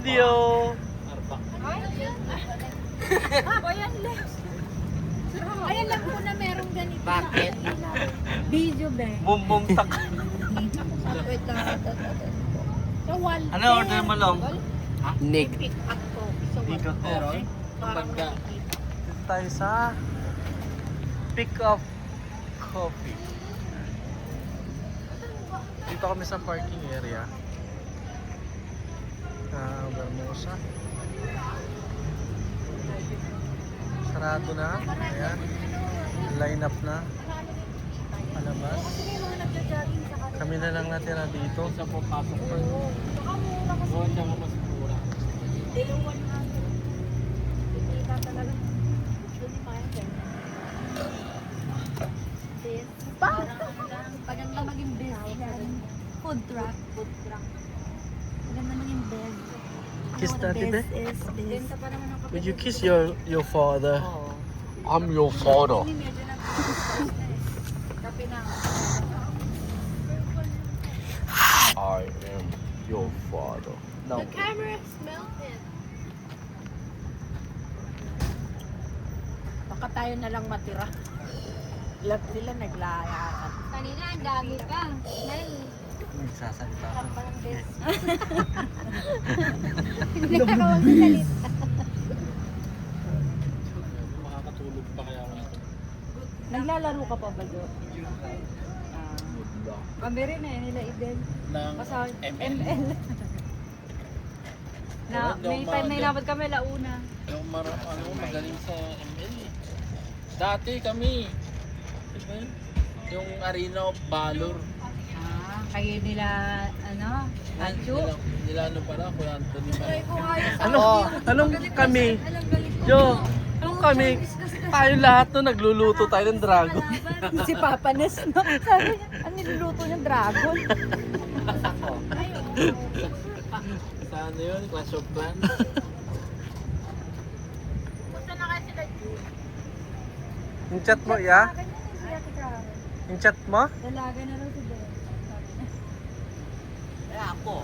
video. Ayan lang po na merong ganito. Bakit? Video ba? Boom boom tak. Wait lang. So, one. Ano order mo long? Nig. Pick up ko. So, Bigot meron. parang Pagka. Dito tayo sa pick up coffee. Dito kami sa parking area. Bermosa. Sarado na. Ayan. Line up na. Palabas. Kami na lang natira dito. Isa po pasok pa. Oo, tsaka mas mura. Paganda maging best yan. Food truck. Paganda maging best. Kiss natin, be. Is best. Would you kiss your father? Oo. I'm your father. Kape na. I am your father. No. Camera smelled it. Baka tayo na lang matira. Lahat sila naglayakan. Kanina ang dami ka. Dahil Nagsasalita ko. Parang best. hindi na ako magsasalita. Makakatulog pa kaya ako nito. Naglalaro ka pa ba, Jo? Pambiri na yun nila Eden. Ng Basta ML. ML. Na, may time na inabot kami, launa. Yung magaling sa ML eh. Dati kami. Diba yun? Yung Arena of Valor. Kayo nila, ano, Ancho? Nila ano pala, Kuya Anthony pala. Ano? Anong kami? Jo, anong kami? Tayo lahat no nagluluto tayo ng dragon. Si Papa Nes, no? Sabi niya, ano niluluto niyang dragon? Sa ano yun? Clash of Clans. Punta na kayo sila, Yung chat mo, ya? Yung chat mo? Dalaga na raw si Ben. Kaya ako.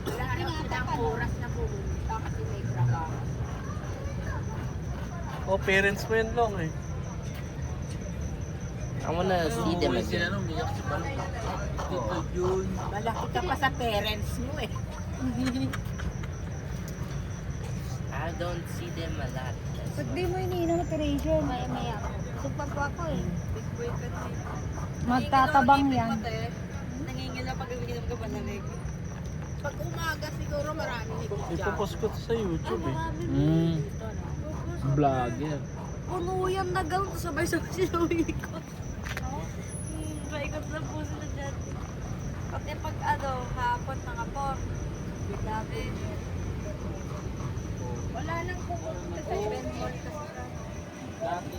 Wala rin silang oras na pumunta kasi may trabaho. Oh, parents mo yun long eh. I wanna see them again. Sila nung umiyak si Bal. Tito Jun. Malaki ka pa sa parents mo eh. I don't see them a lot. Pag di mo iniinom operation, Maya-maya ako. Supag ko ako eh. magtatabang yan. Nangingila pag uminom ka ba na leg? Pag umaga siguro marami Ipopost ko to sa YouTube eh. Vlogger. Puno yan na gawin. Sabay-sabay sila umiikot. Paikot na po sila dyan. Pag ano, hapon mga por. Grabe. Wala nang pumunta sa event mall kasi Dati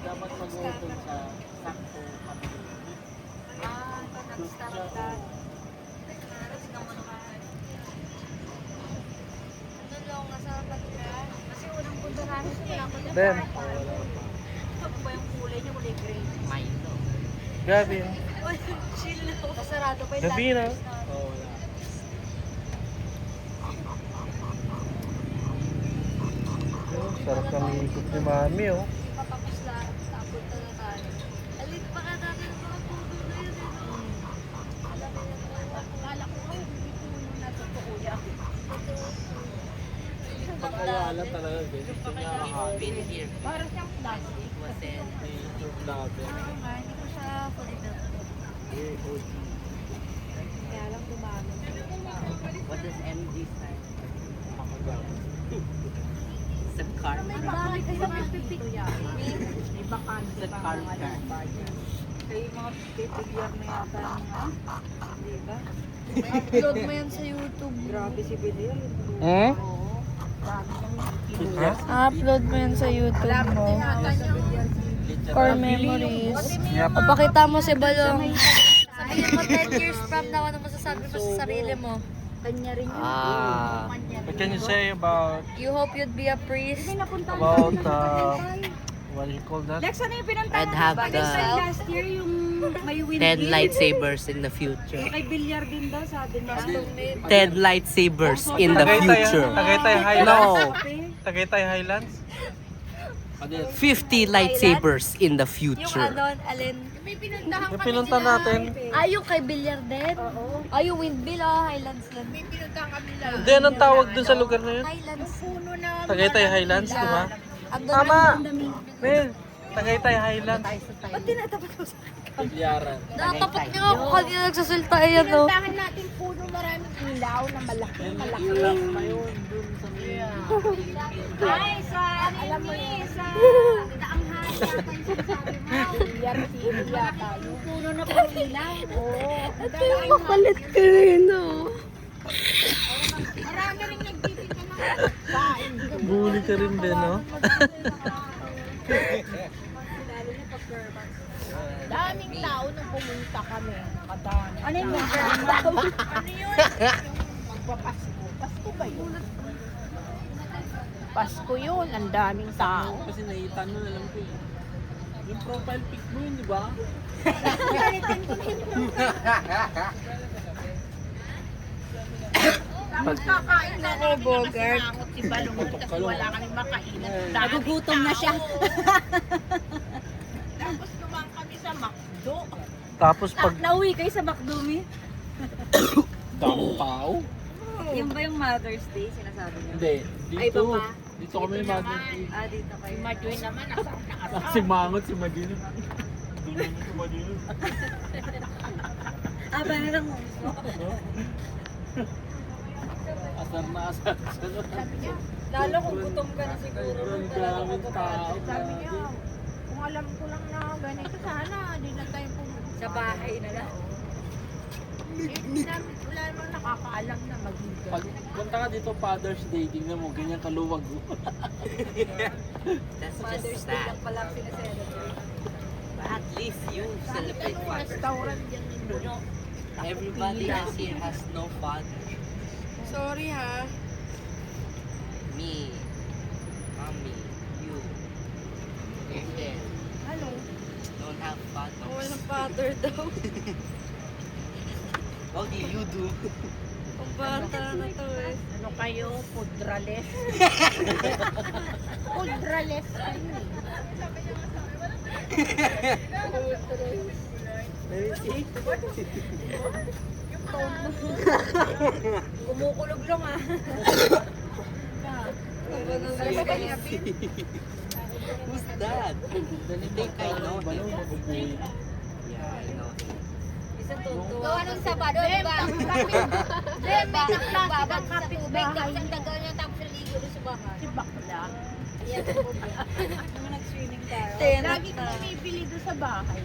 dapat mag-open sa sakto kami. Pag nag-start ka. Tingnan mo naman. Ano lang, nasa pagka. Kasi unang punta namin wala ko dyan. Ben, Ano ba yung kulay niya? Kulay gray. Milo. Gavin, Chill lang. Kasarado pa yung gabi na. Oo, wala. Oh, sarap ng ikot ni mami oh. Papapos lang. Tapos na tayo. Alit pa ka natin yung mga puto na yun. Alam mo yun. akala ko hindi puno na totoo yan. Pagkawala talaga, guys. Gusto niya Been kakain. here. Parang siyang plastic. Was in May yung vlogger. Oo nga, hindi ko siya fully built. Kaya lang dumami. What does MD stand? Makagal. Sa car. May bahay kayo mga pipik. May bakante Sa pa car mga car. budget. Kaya yung mga pipigyan na yata niya. Di ba? Upload mo yan sa YouTube. Grabe si Bilir. Hmm? Oo. Dami ng Ha? Upload mo yan sa YouTube Malapit na yata niya. For memories. Yep. Papakita mo si Balong. Sabihin mo 10 years from now, ano masasabi mo sa sarili mo? Kanya rin yun. What can you say about You hope you'd be a priest. about What do you call that? Lex, ano yung pinuntahan I'd have natin the last year? Yung may wind 10 game? lightsabers in the future. Kay bilyar din daw, sabi niya. 10 lightsabers in the future. Tagaytay Highlands? No, Tagaytay Highlands? 50 lightsabers in the Yung future. ano, alin? May pinuntahan Yung kami pinunta nila. natin. Yung kay Bilyar din? Oo. Yung windmill, Highlands lang. May pinuntahan kami nila. Hindi, anong tawag dun sa lugar na yun? Highlands. Puno na. Tagaytay Highlands, di ba? Andun Tama! ang dami. Mel, Tagaytay Highlands. Ba't tinatapat mo sa Bilyaran. Nakatapat niya ako kanina nagsasalta yan, no? Pinuntahan natin puno maraming ilaw na malaki. Ay, sa alam mo yun, sa Daanghan yata yung sinasabi mo. Bilyar yata. Yung puno na puno ilaw. Oo. Makulit ka rin, no? Marami rin nagtitinda ng kain. Bully ka rin din, no? Daming tao nung pumunta kami. Kadami. ano yung Ano yun? Magpapasko. Pasko ba yun? Pasko yun. Ang daming tao. Kasi nakita nyo, alam ko eh. Yung profile pic mo yun, di ba? Tapos kakain na ako, Bogart. Si Balong kasi wala kami makainan. nagugutom na siya. Tapos naman kami sa McDo. Tapos pag Nauwi kayo sa McDumi? Daming tao. Yung ba yung Mother's Day, sinasabi niyo? Hindi. Ay, Dito. iba pa? Dito kami mag- Dito kayo. Si Majoy naman, nasaan na kasama. Si Mangot, si Madino. Parang mo. Asar na asar. Sabi niya, Lalo kung gutom ka na siguro. Ang daming tao. sabi niya, kung alam ko lang na ganito, sana di na tayo pumunta. Sa bahay na lang. Wala namang nakakaalam na magiging. Pag punta ka dito Father's Day, tingnan mo, ganyan kaluwag. That's Mother's just Day sad. lang pala ang sineselebrate. But at least you celebrate Anong Father's Day. restaurant yan ninyo? Everybody else here has no father. Sorry ha. Me, mommy, you, Ethel, Ano? don't have fathers. Walang father daw. Okay, you do. Ang bata na to eh. Ano kayo? Pudrales? Pudrales kayo eh. Kumukulog lang ah. Who's that? I think I know him. Okay. Yeah, I know him. Isang tuto. Gawa nung Sabado, di ba? May nagklase ng kapitbahay. Ang tagal niya tapos naligo doon sa bahay. Si Bakla. Nung nag-swimming tayo. Lagi ko bumibili doon sa bahay.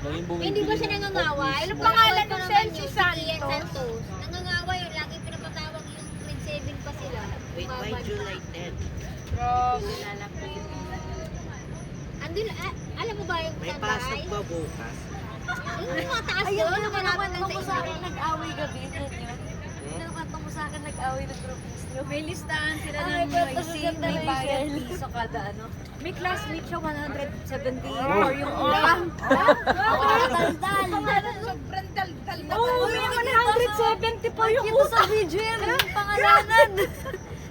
Laging bumibili. Hindi ba siya nangangaway? Ano pangalan ng Parang si yun, Santos? Santos. Nangangaway yun. Lagi pinapatawag yung grade 7 pa sila. Wait, by July 10. Andun, alam mo ba yung May saan pasok bahay? ba bukas? Yung mataas Ayun, doon, naman nakalapit mo lang sa sa akin inyo. nag-away gabi. Nakwento mo sa akin nag-away ng groupies nyo. May listahan sila Ay, ng kwento noisy, siya may talaga. bayad piso kada ano. May classmate siya 170 Oh. or yung ulam. Daldal. Sobrang daldal na Oh, may 170 pa yung Kita sa ulam. video yan. Yung pangalanan.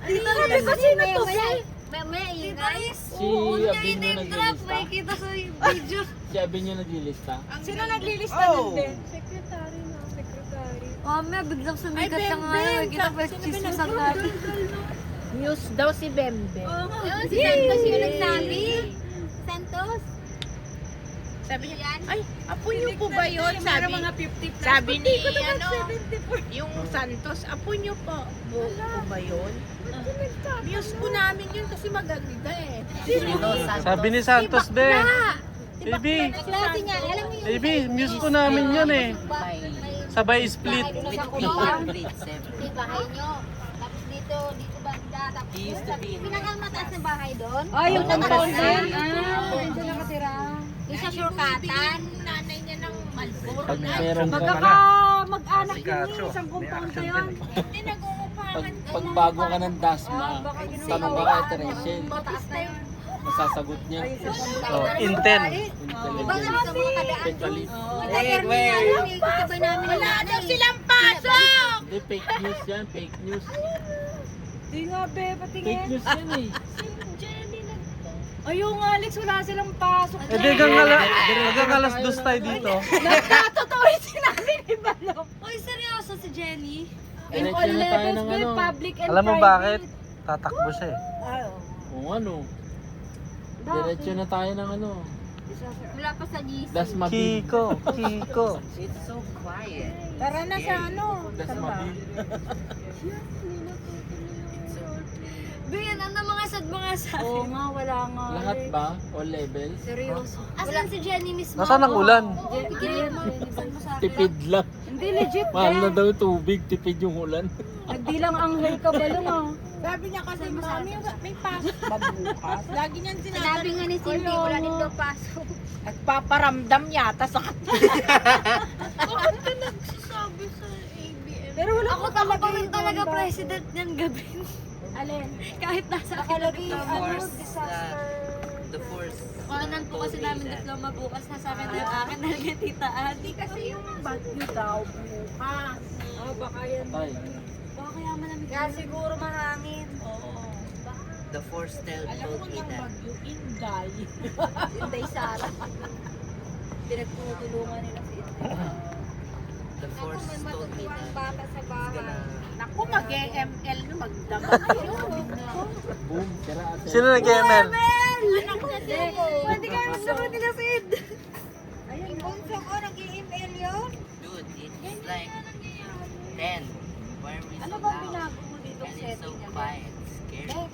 Dito sabi ko, sino to, Bel? May ingay. Si Oo, Abin niya yung yung drop. naglilista. May kita sa video. Si Abin yung naglilista. Sino naglilista Oh. nun, Ben? Secretary na, secretary. Mamaya biglang sumigat Ay, ka nga. Bembeng! May kita pa Sino chismis ba ang gari. News daw si Bembe. Yun, si Santos yung nagsabi. Santos. Sabi niya, Yan. ay, apo niyo po ba yun? Para Sabi, mga 50 plus. sabi ni, Hindi ko naman ano, 74. yung Santos, apo niyo po ba yun? News po namin yun kasi maganda eh. sabi ni Santos, be. Baby, Klase niya. Alam mo yung... baby, news po namin yun eh. Sabay split. With me in grade 7. Ito yung bahay nyo. Tapos dito banda. Tapos He used to be in pinakamataas na bahay doon. Yung compound na. din? Doon siya nakatira. Yung sa surkatan. Yung nanay niya ng Malboro. Pag meron ka Magkaka mag-anak Si yun Kacho, isang may compound action na yun. din. Hindi nag-uupahan. pag bago ka ng Dasma, baka ginawa. tanong ka kay Teresel. Mataas na yun. masasagot niya. Oh, inten. Intelligent. Wala daw silang pasok! Hindi, fake news yan, fake news. Di nga, be, Fake patingin. news yan eh. Ayun nga, Alex, wala silang pasok. Eh, di hanggang alas dos tayo dito. Totoo yung sinabi ni Balong. Uy, seryoso si Jenny? In Diretso all na tayo levels, ng be, ano. public and Alam mo private. bakit? Tatakbo siya eh. Kung ano. Diretso na tayo ng ano. Wala pa sa GC. Dasmabing. Kiko. It's so quiet. Tara na sa ano. Dasmabing. Be, yan ang mga sad mga sa Oo nga, wala nga. Lahat ba? All levels? Seryoso. Asan si Jenny mismo? Nasaan ang ulan? Bigyan mo. Send mo sa akin. Tipid lang. Hindi, legit, Mahal na be. daw tubig, tipid yung ulan. Nagdilang anghel ka, Balong, ah. Sabi niya kasi, mami, may pasok ba bukas? Lagi niyan Sabi sinabi. nga ni Cindy, wala din daw pasok. Nagpaparamdam yata sa Bakit ka nagsasabi sa ABM? Pero wala Ako ko pa talaga rin talaga president niyan gabi. Alin? Kahit nasa akin na Nakalagay, diploma. ano, disaster. The force. Kuhanan po kasi namin diploma bukas. Nasa akin na yung akin na Tita Adi. kasi yung bagyo daw bukas. Ah, baka yan. Tay. Baka kaya malamig. Kaya siguro mahangin. The force Alam told mo me ng that. bagyo, Inday. Inday Sara. Pinagtutulungan nila si Inday. The force told me that. Bata sa It's bahay. gonna... Naku, mag-EML na magdamag kayo. Boom. Tira ate. Sino nag-ML? Anak na siya. Pwede ka naman nila Sid. Ayun, bunso ko, nag-EML yun. Dude, it's like 10. Why are we so Ano ba loud? binago mo dito And sa it's so setting niya? quiet. It's scary.